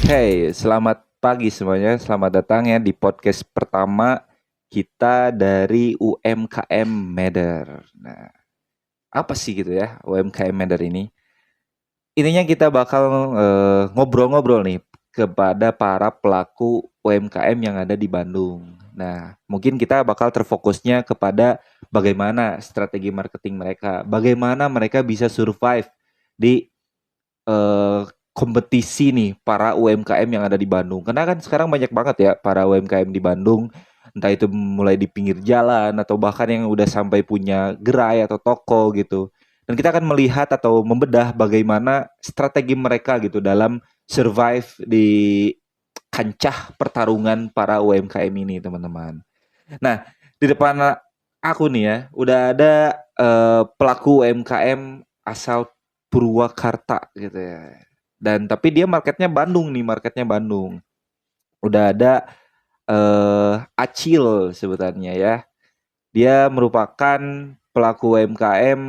Hey, selamat pagi semuanya. Selamat datang ya di podcast pertama kita dari UMKM Matter. Nah, apa sih gitu ya UMKM Matter ini? Intinya kita bakal ngobrol-ngobrol nih kepada para pelaku UMKM yang ada di Bandung. Nah, mungkin kita bakal terfokusnya kepada bagaimana strategi marketing mereka, bagaimana mereka bisa survive di eh, kompetisi nih para UMKM yang ada di Bandung. Karena kan sekarang banyak banget ya para UMKM di Bandung, entah itu mulai di pinggir jalan atau bahkan yang udah sampai punya gerai atau toko gitu. Dan kita akan melihat atau membedah bagaimana strategi mereka gitu dalam survive di kancah pertarungan para UMKM ini, teman-teman. Nah, di depan aku nih ya, udah ada pelaku UMKM asal Purwakarta gitu ya. Dan tapi dia marketnya Bandung nih, marketnya Bandung. Udah ada Acil sebutannya ya. Dia merupakan pelaku UMKM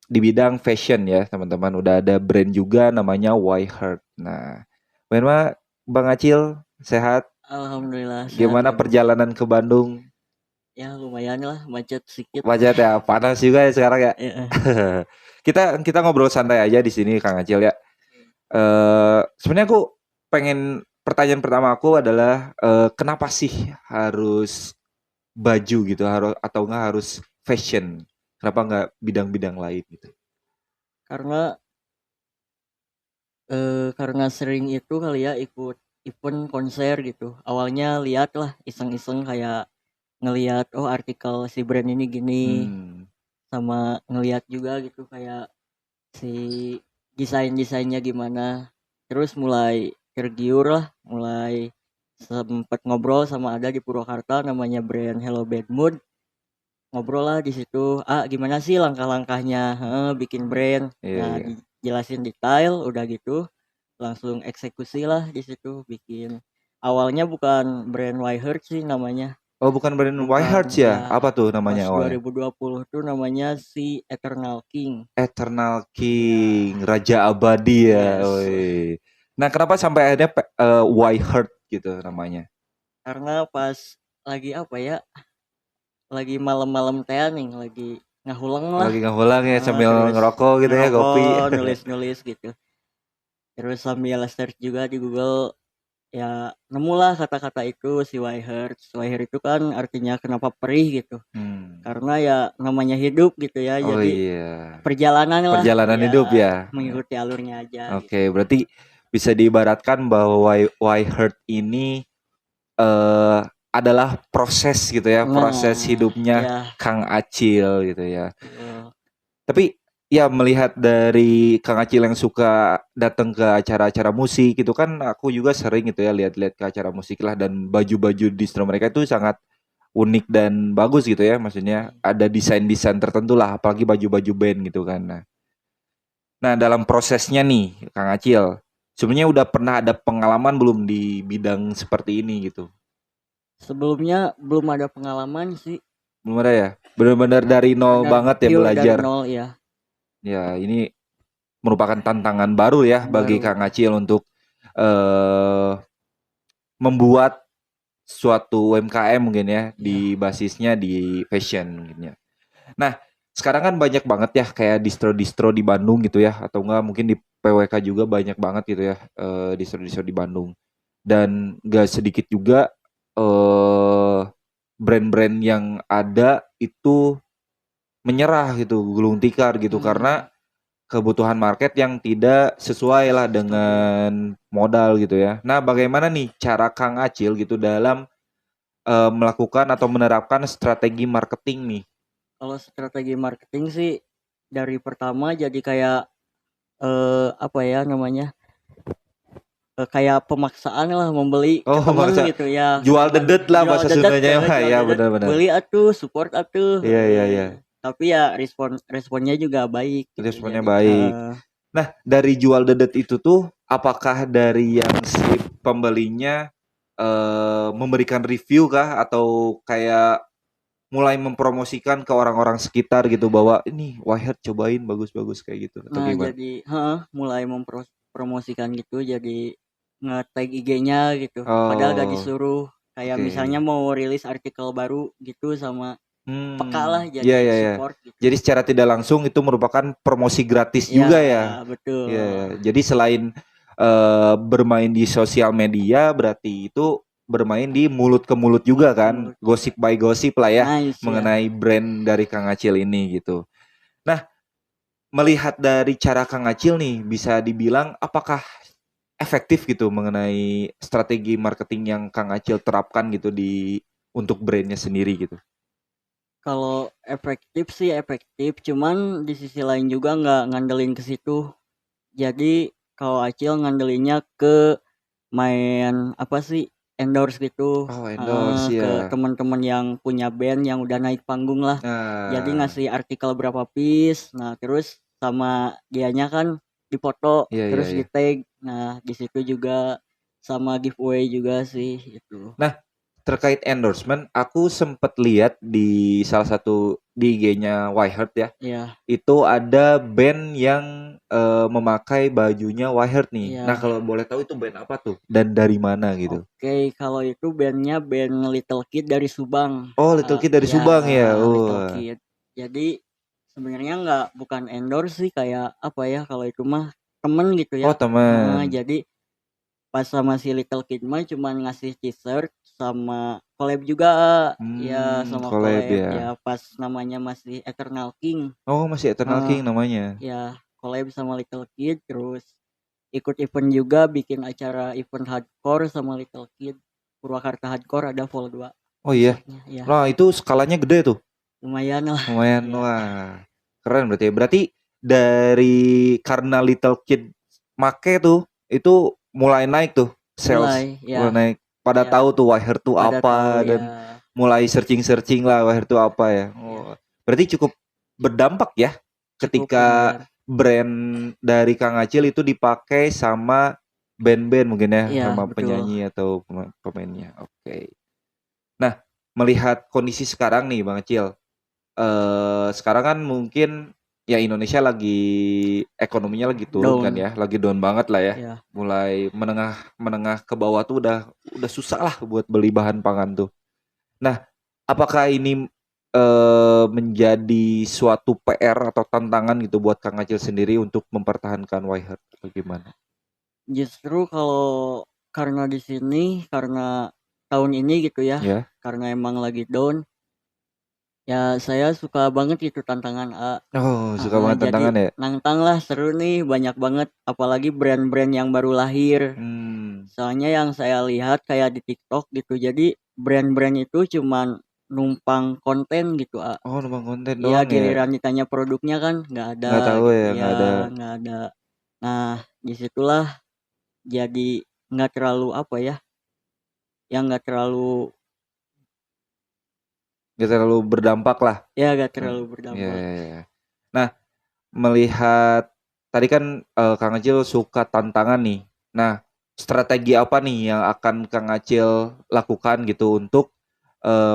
di bidang fashion ya, teman-teman. Udah ada brand juga namanya Y Heart. Nah, bagaimana Bang Acil? Sehat? Alhamdulillah sehat Gimana ya Bang. perjalanan ke Bandung? Ya lumayan lah macet sedikit. Macet ya, panas juga ya sekarang ya. Ya, kita ngobrol santai aja di sini Kang Acil ya. Sebenarnya aku pengen pertanyaan pertama aku adalah kenapa sih harus baju gitu harus atau enggak harus fashion? Kenapa enggak bidang-bidang lain gitu? karena karena sering itu kali ya ikut event konser gitu. Awalnya lihat lah iseng-iseng kayak ngelihat oh artikel si brand ini gini, Hmm, sama ngelihat juga gitu kayak si desainnya gimana. Terus mulai tergiur lah, mulai sempet ngobrol sama ada di Purwakarta namanya brand Hello Bad Mood. Ngobrol lah di situ, gimana sih langkah-langkahnya, bikin brand. iya Nah, iya. dijelasin detail, udah gitu langsung eksekusi lah di situ bikin. Awalnya bukan brand Whiteheart sih namanya, Oh, bukan brand White bukan Hearts ya? ya. Apa tuh Pas namanya awalnya? 2020 tuh namanya si Eternal King. Eternal Ya, King, Raja Abadi ya. yes. Woi. Nah, kenapa sampai akhirnya White Heart gitu namanya? Karena pas lagi apa ya, lagi malam-malam teh nih, lagi ngahulang lah. Lagi ngulang ya sambil Terus ngerokok gitu ya, kopi. ngerokok, nulis-nulis gitu. Terus sambil search juga di Google, ya nemulah kata-kata itu si Whiteheart. Whiteheart itu kan artinya kenapa perih gitu. Hmm. Karena ya namanya hidup gitu ya. Oh Jadi iya. perjalanan lah Perjalanan ya, hidup ya. mengikuti alurnya aja gitu. Oke, berarti bisa diibaratkan bahwa Why Hurt ini eh adalah proses gitu ya, proses Nah, hidupnya ya Kang Acil gitu ya. betul. Tapi ya melihat dari Kang Acil yang suka datang ke acara-acara musik gitu kan, aku juga sering gitu ya lihat-lihat ke acara musik lah dan baju-baju distro mereka itu sangat unik dan bagus gitu ya. Maksudnya ada desain-desain tertentu lah, apalagi baju-baju band gitu kan. Nah, dalam prosesnya nih, Kang Acil, sebenarnya udah pernah ada pengalaman belum di bidang seperti ini gitu? Sebelumnya belum ada pengalaman sih. Belum ada ya? Benar-benar dari nol Benar banget ya pure dari belajar. nol ya, Ya, ini merupakan tantangan baru ya bagi baru. Kang Acil untuk eh membuat suatu UMKM mungkin ya Ya, di basisnya di fashion mungkin ya. Nah, sekarang kan banyak banget ya kayak distro-distro di Bandung gitu ya atau enggak mungkin di PWK juga banyak banget gitu ya distro-distro di Bandung. Dan gak sedikit juga eh brand-brand yang ada itu menyerah gitu, gulung tikar gitu karena kebutuhan market yang tidak sesuai lah stabil. dengan modal gitu ya. Nah, bagaimana nih cara Kang Acil gitu dalam melakukan atau menerapkan strategi marketing nih? Kalau strategi marketing sih dari pertama jadi kayak apa ya namanya, kayak pemaksaan lah membeli ke Oh, temen maksa gitu ya, ke jual temen dedet lah jual bahasa dedet, Sundanya mah jual ya dedet, benar-benar. beli atuh, support atuh, Iya iya iya. tapi ya responnya juga baik gitu Responnya jadi baik. Nah, dari jual dedet itu tuh apakah dari yang si pembelinya memberikan review kah atau kayak mulai mempromosikan ke orang-orang sekitar gitu bahwa ini Whitehead cobain bagus-bagus kayak gitu atau nah gimana? jadi mulai ngepromosikan gitu, jadi nge-tag IG-nya gitu. Padahal gak Oh, disuruh. Kayak misalnya oke. mau rilis artikel baru gitu sama peka lah Iya jadi iya iya. support gitu. Jadi secara tidak langsung itu merupakan promosi gratis Ya juga ya. Iya, iya. betul. Jadi selain bermain di sosial media, berarti itu bermain di mulut ke mulut juga Mulut ke kan, mulut juga. gosip by gosip lah ya, Nice ya. mengenai brand dari Kang Acil ini gitu. Nah, melihat dari cara Kang Acil nih, bisa dibilang apakah efektif gitu mengenai strategi marketing yang Kang Acil terapkan gitu di untuk brandnya sendiri gitu. Kalau efektif sih efektif, cuman di sisi lain juga nggak ngandelin ke situ. Jadi kalau Acil ngandelinnya ke main apa sih endorse gitu, Oh, endorse ke ya. teman-teman yang punya band yang udah naik panggung lah. Jadi Nah, ngasih artikel berapa piece, nah terus sama dianya kan dipoto, iya iya terus iya. di tag. Nah di situ juga sama giveaway juga sih itu. Nah, terkait endorsement, aku sempet lihat di salah satu di IG-nya Yheart ya. Iya, Itu ada band yang memakai bajunya Yheart nih. Nah, iya. kalau boleh tahu itu band apa tuh dan dari mana gitu? Oke, kalau itu bandnya band Little Kid dari Subang. Oh, Little Kid dari Ya Subang ya. Little Oh. Kid. Jadi sebenarnya nggak bukan endorse sih kayak apa ya kalau itu mah temen gitu Oh, ya. teman. Jadi pas sama si Little Kid mah cuman ngasih t-shirt sama collab juga ya sama Collab collab ya. ya pas namanya masih Eternal King. Oh, masih Eternal Eh, King namanya. ya collab sama Little Kid terus ikut event juga bikin acara event hardcore sama Little Kid. Purwakarta Hardcore ada Vol 2 Oh iya. t-shirtnya ya Nah, itu skalanya gede tuh. lumayan lah Lumayan, ya wah. Keren berarti ya. Berarti dari karena Little Kid make tuh, itu mulai naik tuh sales. mulai Mulai ya naik. Pada ya tahu tuh Yheart tuh pada tahu apa ya dan mulai searching-searching lah Yheart tuh apa ya. ya Oh, berarti cukup berdampak ya cukup ketika lumayan brand dari Kang Acil itu dipakai sama band-band mungkin ya, ya sama betul penyanyi atau pemainnya. Oke. Nah, melihat kondisi sekarang nih Bang Acil, sekarang kan mungkin ya Indonesia lagi ekonominya lagi turun kan down ya, lagi down banget lah ya. ya Mulai menengah menengah ke bawah tuh udah susah lah buat beli bahan pangan tuh. Nah, apakah ini menjadi suatu PR atau tantangan gitu buat Kang Acil sendiri untuk mempertahankan Yheart atau gimana? justru kalau karena di sini karena tahun ini gitu ya Ya. karena emang lagi down ya saya suka banget itu tantangan Oh, suka banget Jadi tantangan ya? nantang lah seru nih banyak banget apalagi brand-brand yang baru lahir. Hmm. Soalnya yang saya lihat kayak di TikTok gitu. Jadi brand-brand itu cuman numpang konten gitu. Oh, numpang konten Iya doang ya? giliran ditanya produknya kan nggak ada Nggak tahu gitu ya, ya nggak ada. nggak ada. Nah disitulah jadi nggak terlalu apa ya, yang nggak terlalu Nggak terlalu berdampak lah. ya nggak terlalu Hmm, ya, berdampak. ya, ya. Nah, melihat tadi kan Kang Acil suka tantangan nih. Nah, strategi apa nih yang akan Kang Acil lakukan gitu untuk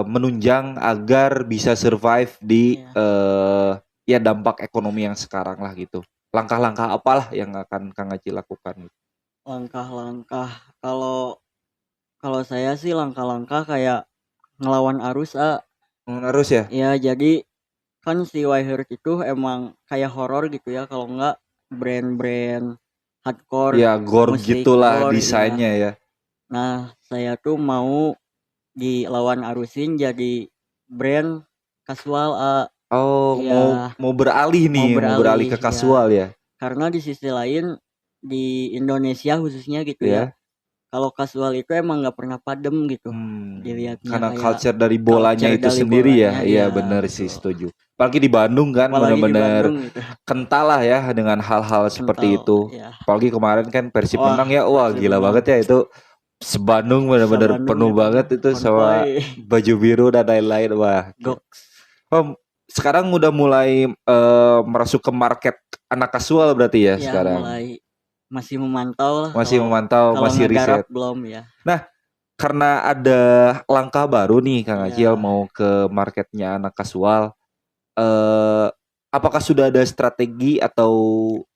menunjang agar bisa survive di Ya ya dampak ekonomi yang sekarang lah gitu. Langkah-langkah apalah yang akan Kang Acil lakukan gitu. langkah-langkah kalau kalau saya sih langkah-langkah kayak ngelawan arus Harus ya? ya jadi kan si Whyheart itu emang kayak horor gitu ya kalau enggak brand-brand hardcore Ya gore musik gitulah gore ya. desainnya ya. Nah saya tuh mau dilawan arusin jadi brand casual Oh, mau ya mau beralih mau nih, mau beralih beralih ke ya kasual ya. karena di sisi lain di Indonesia khususnya gitu ya Ya. kalau casual itu emang nggak pernah padem gitu dilihatnya Karena kayak culture dari bolanya culture itu dari sendiri ya. bolanya Iya ya benar sih betul setuju. Apalagi di Bandung kan apalagi di benar-benar Bandung gitu kental lah ya dengan hal-hal seperti kental itu. ya. Apalagi kemarin kan Persib Wah, menang ya, wah Persib gila menang. banget ya itu. Sebandung benar-benar Bandung penuh itu banget itu sama konvoy baju biru dan lain-lain. Wah, gila. Goks. Oh, sekarang udah mulai merasuk ke market anak kasual berarti ya Ya sekarang. mulai masih memantau lah Masih kalau memantau, kalau masih ngegarap riset. belum ya. Nah, karena ada langkah baru nih Kang Acil Ya mau ke marketnya anak kasual, eh apakah sudah ada strategi atau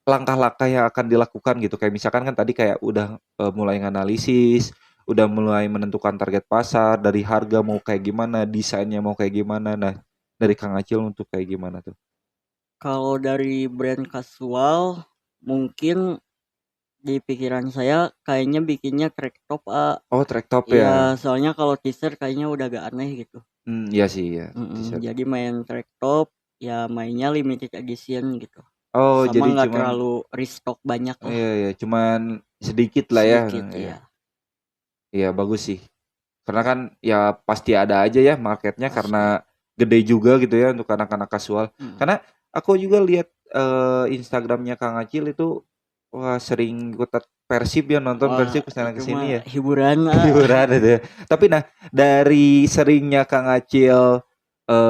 langkah-langkah yang akan dilakukan gitu? Kayak misalkan kan tadi kayak udah mulai nganalisis, udah mulai menentukan target pasar, dari harga mau kayak gimana, desainnya mau kayak gimana. Nah, dari Kang Acil untuk kayak gimana tuh? Kalau dari brand kasual mungkin di pikiran saya kayaknya bikinnya crack top, Oh, track top ya. iya, soalnya kalau teaser kayaknya udah agak aneh gitu. Iya sih ya, t-shirt. Jadi main track top, ya mainnya limited edition gitu. Oh, Sama jadi nggak cuman terlalu restock banyak lah, iya ya, cuman sedikit lah ya. sedikit Iya. ya. Iya, bagus sih. Karena kan ya pasti ada aja ya marketnya karena Pasti. gede juga gitu ya untuk anak-anak kasual. Mm. Karena aku juga lihat Instagramnya Kang Acil itu wah sering ikut Persib ya nonton Wah, Persib kesana itu kesini mah ya. hiburan, Hiburan itu ya. Tapi nah dari seringnya Kang Acil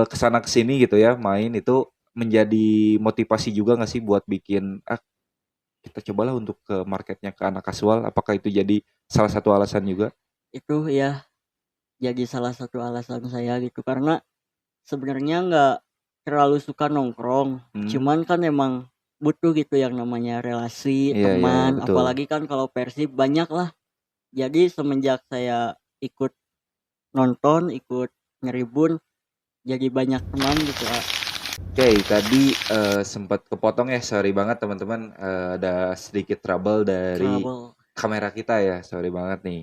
kesana kesini gitu ya main itu menjadi motivasi juga nggak sih buat bikin kita cobalah untuk ke marketnya ke anak kasual. Apakah itu jadi salah satu alasan juga? itu ya jadi salah satu alasan saya gitu, karena sebenarnya nggak terlalu suka nongkrong, Hmm. cuman kan emang butuh gitu yang namanya relasi Iya iya iya, teman, betul. apalagi kan kalau Persib banyak lah. Jadi semenjak saya ikut nonton, ikut ngeribun, jadi banyak teman gitu, Oke, tadi sempat kepotong ya, sorry banget teman-teman, ada sedikit trouble dari trouble. kamera kita ya, sorry banget nih.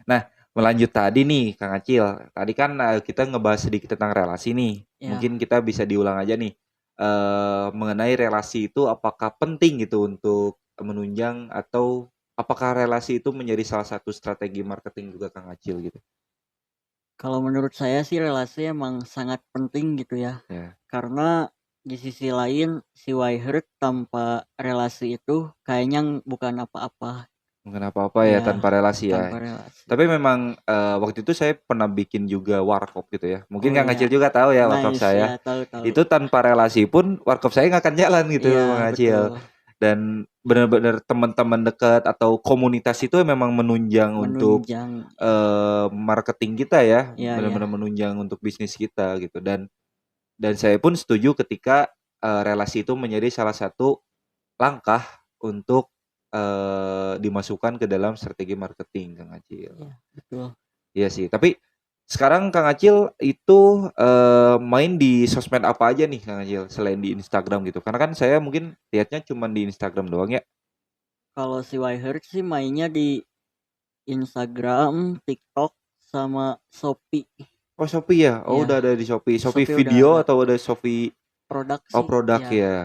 Nah, melanjut tadi nih Kang Acil, tadi kan kita ngebahas sedikit tentang relasi nih. Ya, Mungkin kita bisa diulang aja nih, mengenai relasi itu apakah penting gitu untuk menunjang atau apakah relasi itu menjadi salah satu strategi marketing juga Kang Acil gitu? kalau menurut saya sih relasi emang sangat penting gitu ya. Ya. Karena di sisi lain si Waiher tanpa relasi itu kayaknya bukan apa-apa. Mungkin apa-apa ya Ya, tanpa relasi ya. tanpa relasi. Tapi memang waktu itu saya pernah bikin juga warkop gitu ya. Mungkin Oh Kang ya, Acil juga tahu ya warkop nice saya. ya, tahu-tahu. Itu tanpa relasi pun warkop saya nggak akan jalan gitu Kang Iya, Acil. betul. Dan benar-benar teman-teman dekat atau komunitas itu memang menunjang untuk Menunjang ya. marketing kita ya, Iya, ya. benar-benar menunjang untuk bisnis kita gitu. Dan saya pun setuju ketika relasi itu menjadi salah satu langkah untuk dimasukkan ke dalam strategi marketing, Kang Acil. Iya, betul. Iya sih, tapi sekarang Kang Acil itu, main di sosmed apa aja nih Kang Acil, selain di Instagram gitu? Karena kan saya mungkin lihatnya cuman di Instagram doang ya. Kalau si Waiher sih mainnya di Instagram, TikTok, sama Shopee. Oh Shopee ya? Oh udah Ya, ada di Shopee. Shopee Shopee udah video ada. atau ada Shopee Produk oh sih, produk ya. ya?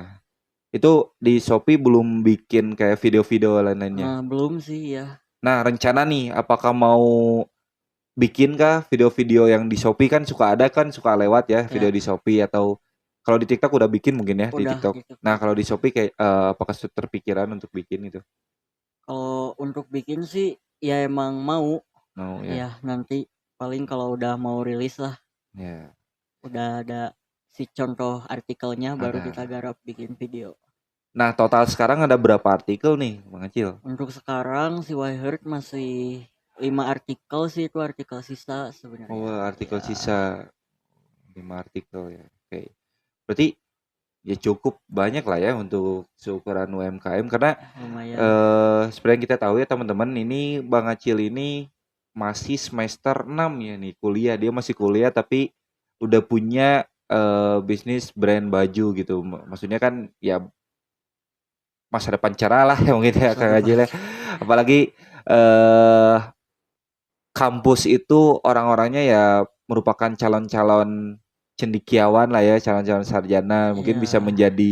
Itu di Shopee belum bikin kayak video-video lain-lainnya? Belum sih ya. Nah rencana nih, apakah mau bikin kah video-video yang di Shopee kan suka lewat ya video Ya, di Shopee atau kalau di TikTok udah bikin mungkin ya di udah TikTok. gitu. Nah kalau di Shopee kayak apakah terpikiran untuk bikin itu? Kalau untuk bikin sih ya emang mau. Mau ya. Ya, nanti paling kalau udah mau rilis lah, Ya. udah ada si contoh artikelnya baru kita Ada. garap bikin video. Nah total sekarang ada berapa artikel nih Bang Acil? Untuk sekarang si Waiheart masih 5 artikel sih, itu artikel sisa Oh sebenarnya. artikel Ya, sisa 5 artikel ya. Oke. Berarti ya cukup banyak lah ya untuk seukuran UMKM karena lumayan. seperti yang kita tahu ya teman-teman ini Bang Acil ini masih semester 6 ya nih kuliah. Dia masih kuliah tapi udah punya bisnis brand baju gitu. Maksudnya kan ya masa depan cerah lah ya mungkin ya Masa Kang depan. Acil ya. Apalagi eh kampus itu orang-orangnya ya merupakan calon-calon cendekiawan lah ya, calon-calon sarjana. Mungkin bisa Ya, menjadi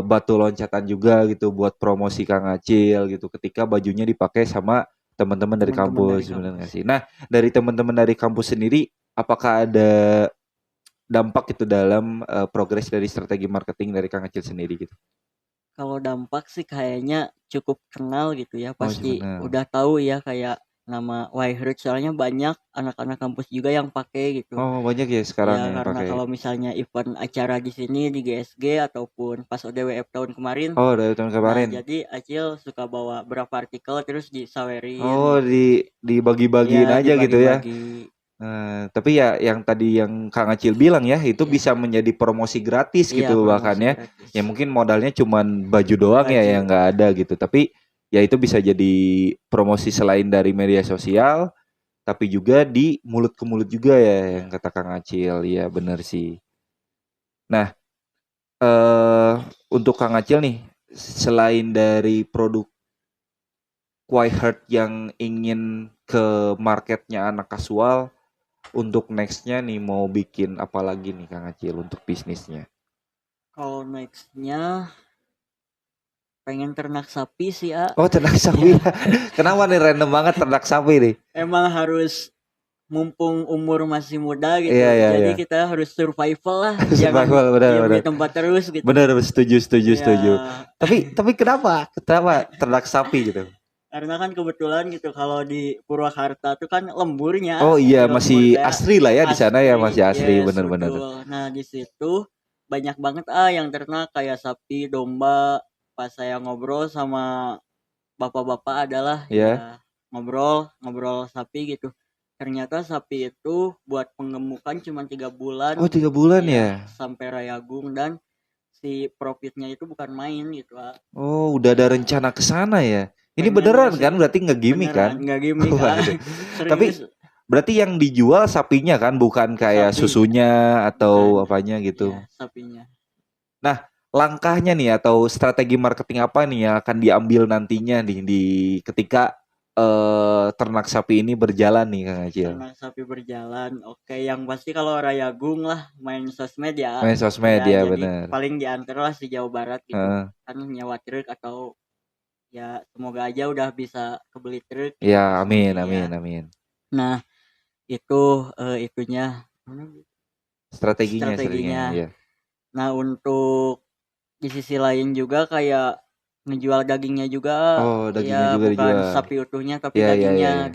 batu loncatan juga gitu buat promosi Kang Acil gitu ketika bajunya dipakai sama teman-teman dari teman-teman dari kampus bener nggak kampus. sih? Nah dari teman-teman dari kampus sendiri apakah ada dampak itu dalam progres dari strategi marketing dari Kang Acil sendiri gitu? Kalau dampak sih kayaknya cukup kenal gitu ya, Oh pasti sebenarnya. udah tahu ya kayak nama Waiheart, soalnya banyak anak-anak kampus juga yang pakai gitu. Oh banyak ya sekarang Ya ya yang karena pakai. kalau misalnya event acara di sini di GSG ataupun pas ODWF tahun kemarin, Oh dari tahun nah kemarin. jadi Acil suka bawa berapa artikel terus disawerin Oh gitu. dibagi-bagiin Ya aja gitu ya. dibagi-bagi. Tapi ya yang tadi yang Kang Acil bilang ya, itu Iya, bisa menjadi promosi gratis iya gitu bahkan promosi ya. gratis. Ya mungkin modalnya cuman baju doang ya Baju, yang nggak ada gitu. Tapi ya itu bisa jadi promosi selain dari media sosial, tapi juga di mulut ke mulut juga ya yang iya. kata Kang Acil. Iya bener sih. Nah, eh untuk Kang Acil nih, selain dari produk Quiet yang ingin ke marketnya anak kasual, untuk nextnya nih mau bikin apa lagi nih Kang Acil untuk bisnisnya? Kalau nextnya pengen ternak sapi sih, A. Oh ternak sapi ya. Ya, Kenapa nih random banget ternak sapi nih? emang harus mumpung umur masih muda Iya gitu. iya iya. Jadi kita harus survival lah, jangan Survival benar diem di benar. tempat terus gitu. Benar setuju setuju Ya, setuju. Tapi kenapa? Kenapa ternak sapi gitu? karena kan kebetulan gitu kalau di Purwakarta tuh kan lemburnya, Oh iya masih lembur masih teh asri lah ya di sana ya masih asri. asri Yes, benar-benar. betul. Nah, di situ banyak banget yang ternak kayak sapi, domba. Pas saya ngobrol sama bapak-bapak adalah Ya. ya ngobrol sapi gitu. Ternyata sapi itu buat penggemukan cuma 3 bulan Oh 3 bulan ya ya. sampai rayagung dan si profitnya itu bukan main gitu, Pak. Oh udah ada Ya, rencana ke sana ya. Ini pengen ke beneran kan situ. berarti nggak gimmick kan? Beneran, nggak gimmick, Waduh. serius. Tapi berarti yang dijual sapinya kan bukan kayak Sapi, susunya bukan, atau apanya ya gitu. sapinya. Nah, langkahnya nih atau strategi marketing apa nih yang akan diambil nantinya nih di ketika ternak sapi ini berjalan nih Kang Acil. Ternak sapi berjalan, oke, yang pasti kalau rayagung lah main sosmed ya. Main sosmed Ya ya jadi bener. paling diantar lah si Jawa Barat gitu, Heeh. kan nyewa truk atau ya semoga aja udah bisa kebeli truk Ya gitu amin nanti amin ya. amin. Nah, itu itunya Strateginya strateginya. ya. Nah, untuk di sisi lain juga kayak ngejual dagingnya juga, Oh dagingnya ya juga bukan dijual. sapi utuhnya tapi Ya ya ya dagingnya ya.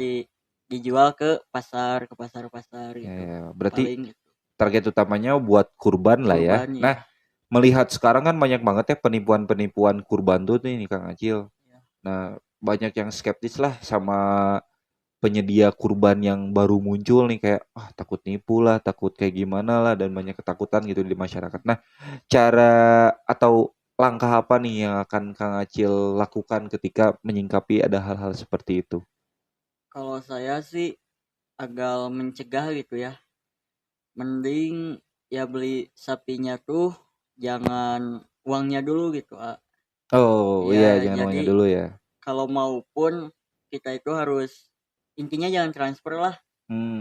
dijual ke pasar-pasar Ya, gitu. ya. Berarti Paling gitu. target utamanya buat kurban lah ya. Kurban Nah, ya. melihat sekarang kan banyak banget ya penipuan-penipuan kurban tuh nih Kang Acil. Ya. Nah, banyak yang skeptis lah sama penyedia kurban yang baru muncul nih kayak takut nipu lah, takut kayak gimana lah dan banyak ketakutan gitu di masyarakat. Nah, cara atau langkah apa nih yang akan Kang Acil lakukan ketika menyingkapi ada hal-hal seperti itu? Kalau saya sih agak mencegah gitu ya. Mending ya beli sapinya tuh jangan uangnya dulu gitu, ah. Oh iya, Ya jangan uangnya jadi dulu ya. kalau mau pun kita itu harus intinya jangan transfer lah.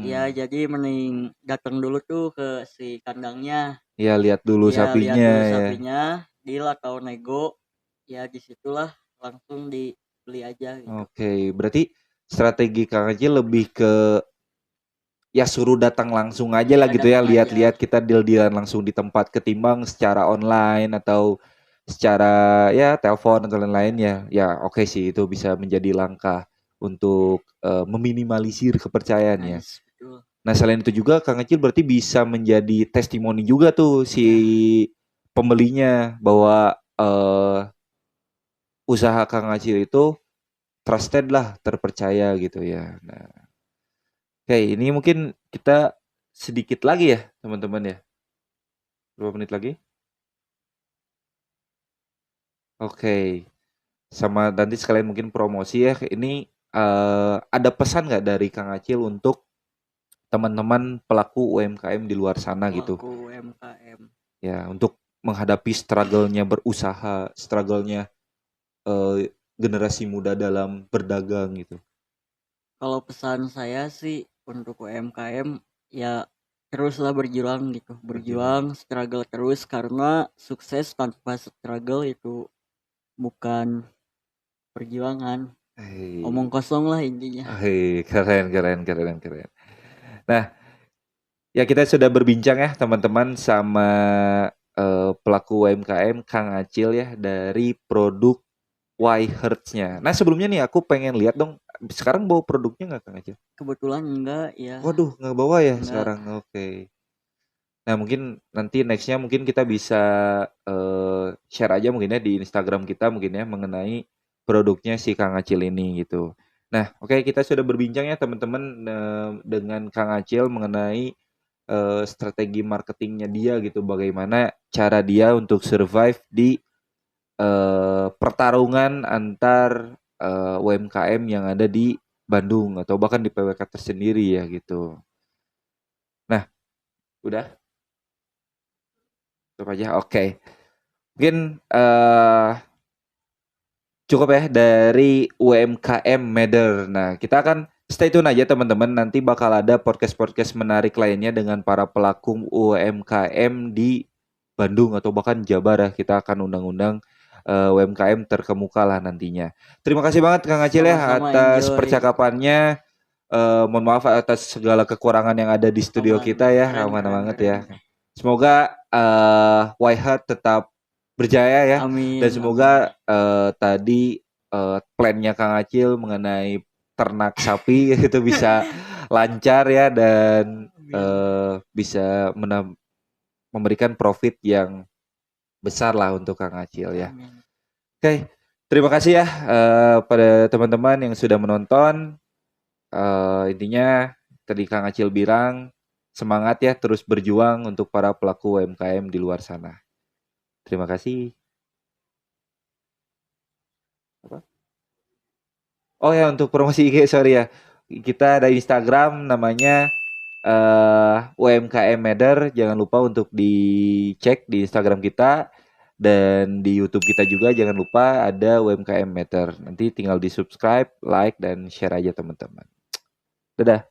Ya Hmm, jadi mending datang dulu tuh ke si kandangnya. ya lihat dulu Ya lihat sapinya dulu ya. sapinya, deal atau nego. Ya disitulah langsung dibeli aja gitu. Oke, berarti strategi Kang Acil lebih ke ya suruh datang langsung aja lah Ya gitu ya, datang aja. lihat-lihat kita deal-dealan langsung di tempat ketimbang secara online atau secara ya telepon atau lain-lain ya. Ya oke sih itu bisa menjadi langkah untuk meminimalisir kepercayaan ya. Nice, betul. Nah selain itu juga Kang Acil berarti bisa menjadi testimoni juga tuh si Ya, pembelinya bahwa usaha Kang Acil itu trusted lah, terpercaya gitu ya. Nah, oke ini mungkin kita sedikit lagi ya teman-teman ya. 2 menit lagi. Oke. Sama nanti sekalian mungkin promosi ya. Ini ada pesan nggak dari Kang Acil untuk teman-teman pelaku UMKM di luar sana gitu? pelaku UMKM. Ya, untuk menghadapi struggle-nya berusaha, struggle-nya generasi muda dalam berdagang gitu. Kalau pesan saya sih untuk UMKM ya teruslah berjuang gitu. Berjuang. Berjuang, struggle terus karena sukses tanpa struggle itu bukan perjuangan. Omong Hei, kosong lah intinya. hei, keren, keren, keren, keren. Nah, ya kita sudah berbincang ya teman-teman sama pelaku UMKM Kang Acil ya dari produk Y Hertz-nya. Nah sebelumnya nih aku pengen lihat dong, sekarang bawa produknya nggak Kang Acil? Kebetulan enggak ya, Waduh nggak bawa ya enggak. sekarang, oke. Nah mungkin nanti nextnya mungkin kita bisa share aja mungkin ya di Instagram kita mungkin ya mengenai produknya si Kang Acil ini gitu. Nah, oke, kita sudah berbincang ya teman-teman dengan Kang Acil mengenai strategi marketingnya dia gitu, bagaimana cara dia untuk survive di pertarungan antar UMKM yang ada di Bandung atau bahkan di PWK tersendiri ya gitu. Nah, udah cukup aja. Oke. Mungkin cukup ya dari UMKM Matter. Nah, kita akan stay tune aja teman-teman. Nanti bakal ada podcast-podcast menarik lainnya dengan para pelaku UMKM di Bandung atau bahkan Jabar ya. Kita akan undang-undang UMKM terkemuka lah nantinya. Terima kasih banget Kang Acil ya Sama-sama, atas enjoy. percakapannya. Mohon maaf atas segala kekurangan yang ada di studio Aman. kita ya. Keren, Aman keren, banget keren. ya. Semoga White Hat tetap berjaya ya. Amin. Dan semoga tadi plannya Kang Acil mengenai ternak sapi itu bisa lancar ya dan bisa memberikan profit yang besar lah untuk Kang Acil ya. Amin. Oke, terima kasih ya pada teman-teman yang sudah menonton. Intinya tadi Kang Acil bilang semangat ya terus berjuang untuk para pelaku UMKM di luar sana. Terima kasih. Oh ya, untuk promosi IG sorry ya. Kita ada Instagram namanya UMKM Matter. Jangan lupa untuk dicek di Instagram kita dan di YouTube kita juga jangan lupa ada UMKM Matter. Nanti tinggal di-subscribe, like dan share aja teman-teman. Dadah.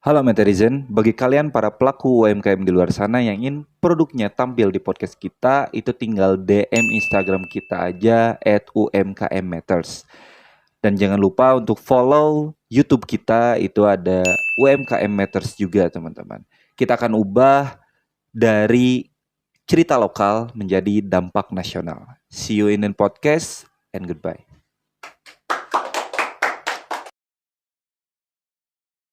Halo Meterizen, bagi kalian para pelaku UMKM di luar sana yang ingin produknya tampil di podcast kita, itu tinggal DM Instagram kita aja @UMKMMatters. Dan jangan lupa untuk follow YouTube kita, itu ada UMKM Matters juga teman-teman. Kita akan ubah dari cerita lokal menjadi dampak nasional. See you in the podcast and goodbye.